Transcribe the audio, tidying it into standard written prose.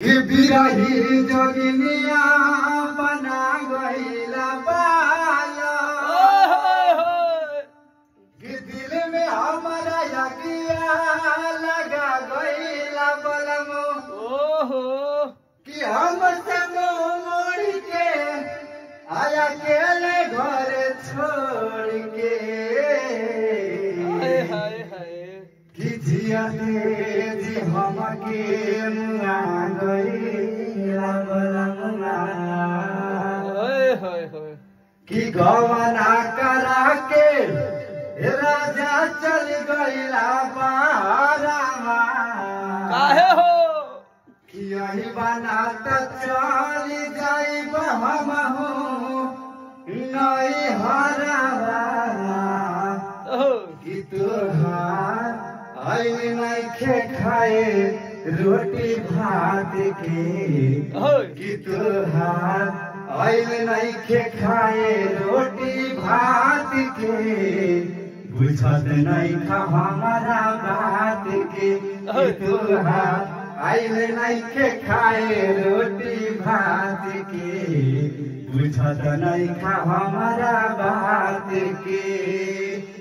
बिरही जोगिनिया बना गईला बाला दिल में हमारा यकिया लगा गईला बलमो कि हम मोड़ के आया केले घर छोड़ के जिया जी हम के मुआ गईला बलमो कि गवना करा के राजा चल गईला बारामा काहे हो कि यही बना त चल जाइब हम हो नई हरावा कि तोहार आई नहीं खाए रोटी भात के कि तोहार आइल नहीं खाए रोटी भात के बुझत नहीं खा हमारा बात के तोहार आइल नहीं खाए रोटी भात के बुझत नहीं खा हमारा बात के।